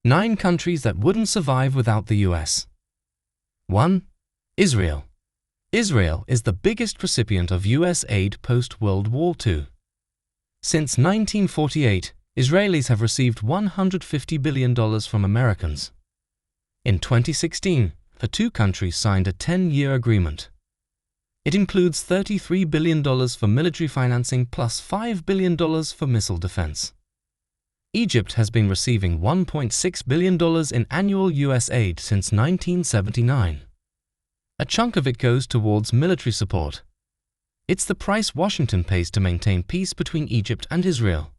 9 countries that wouldn't survive without the US. 1. Israel. Israel is the biggest recipient of US aid post-World War II. Since 1948, Israelis have received $150 billion from Americans. In 2016, the two countries signed a 10-year agreement. It includes $33 billion for military financing plus $5 billion for missile defense. Egypt has been receiving $1.6 billion in annual US aid since 1979. A chunk of it goes towards military support. It's the price Washington pays to maintain peace between Egypt and Israel.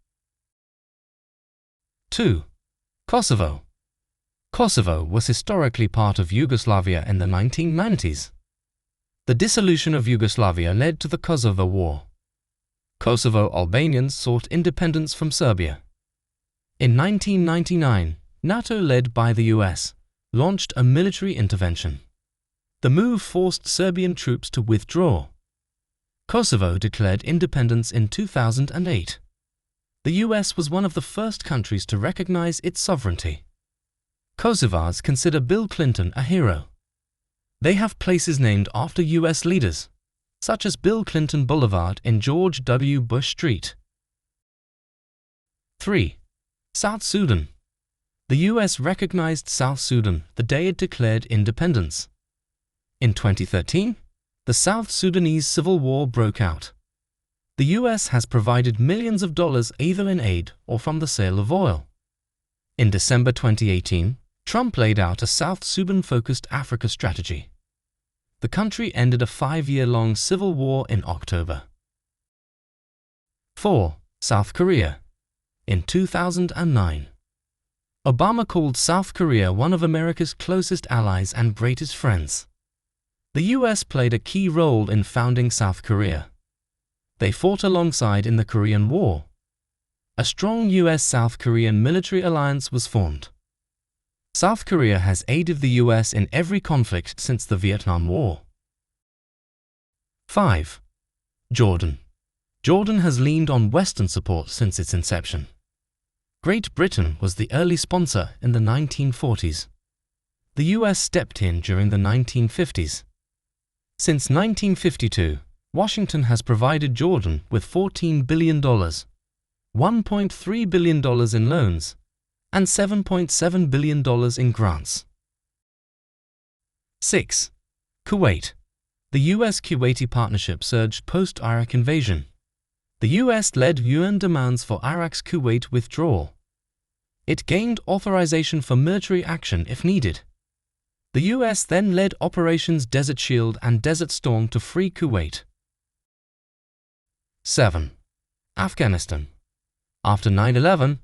2. Kosovo. Kosovo was historically part of Yugoslavia in the 1990s. The dissolution of Yugoslavia led to the Kosovo War. Kosovo Albanians sought independence from Serbia. In 1999, NATO, led by the US, launched a military intervention. The move forced Serbian troops to withdraw. Kosovo declared independence in 2008. The US was one of the first countries to recognize its sovereignty. Kosovars consider Bill Clinton a hero. They have places named after US leaders, such as Bill Clinton Boulevard in George W. Bush Street. 3. South Sudan. The US recognized South Sudan the day it declared independence. In 2013, the South Sudanese civil war broke out. The US has provided millions of dollars either in aid or from the sale of oil. In December 2018, Trump laid out a South Sudan-focused Africa strategy. The country ended a 5-year-long civil war in October. 4. South Korea. In 2009, Obama called South Korea one of America's closest allies and greatest friends. The US played a key role in founding South Korea. They fought alongside in the Korean War. A strong US-South Korean military alliance was formed. South Korea has aided the US in every conflict since the Vietnam War. 5. Jordan. Jordan has leaned on Western support since its inception. Great Britain was the early sponsor in the 1940s. The US stepped in during the 1950s. Since 1952, Washington has provided Jordan with $14 billion, $1.3 billion in loans, and $7.7 billion in grants. 6. Kuwait. The US-Kuwaiti partnership surged post-Iraq invasion. The US led UN demands for Iraq's Kuwait withdrawal. It gained authorization for military action if needed. The US then led Operations Desert Shield and Desert Storm to free Kuwait. 7. Afghanistan. After 9/11,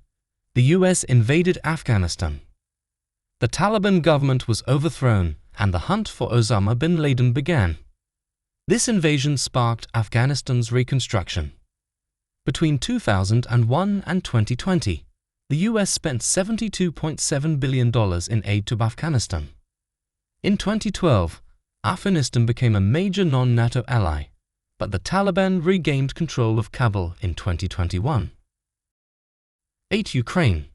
the US invaded Afghanistan. The Taliban government was overthrown and the hunt for Osama bin Laden began. This invasion sparked Afghanistan's reconstruction. Between 2001 and 2020, the US spent $72.7 billion in aid to Afghanistan. In 2012, Afghanistan became a major non-NATO ally, but the Taliban regained control of Kabul in 2021. 8. Ukraine.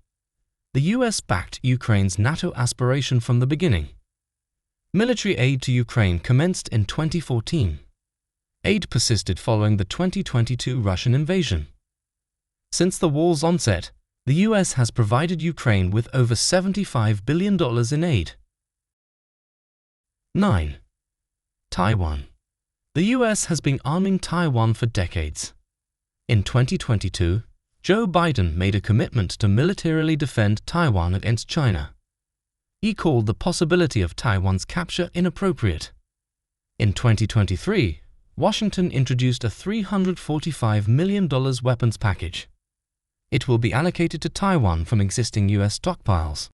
The US backed Ukraine's NATO aspiration from the beginning. Military aid to Ukraine commenced in 2014. Aid persisted following the 2022 Russian invasion. Since the war's onset, the US has provided Ukraine with over $75 billion in aid. 9. Taiwan. The US has been arming Taiwan for decades. In 2022, Joe Biden made a commitment to militarily defend Taiwan against China. He called the possibility of Taiwan's capture inappropriate. In 2023, Washington introduced a $345 million weapons package. It will be allocated to Taiwan from existing US stockpiles.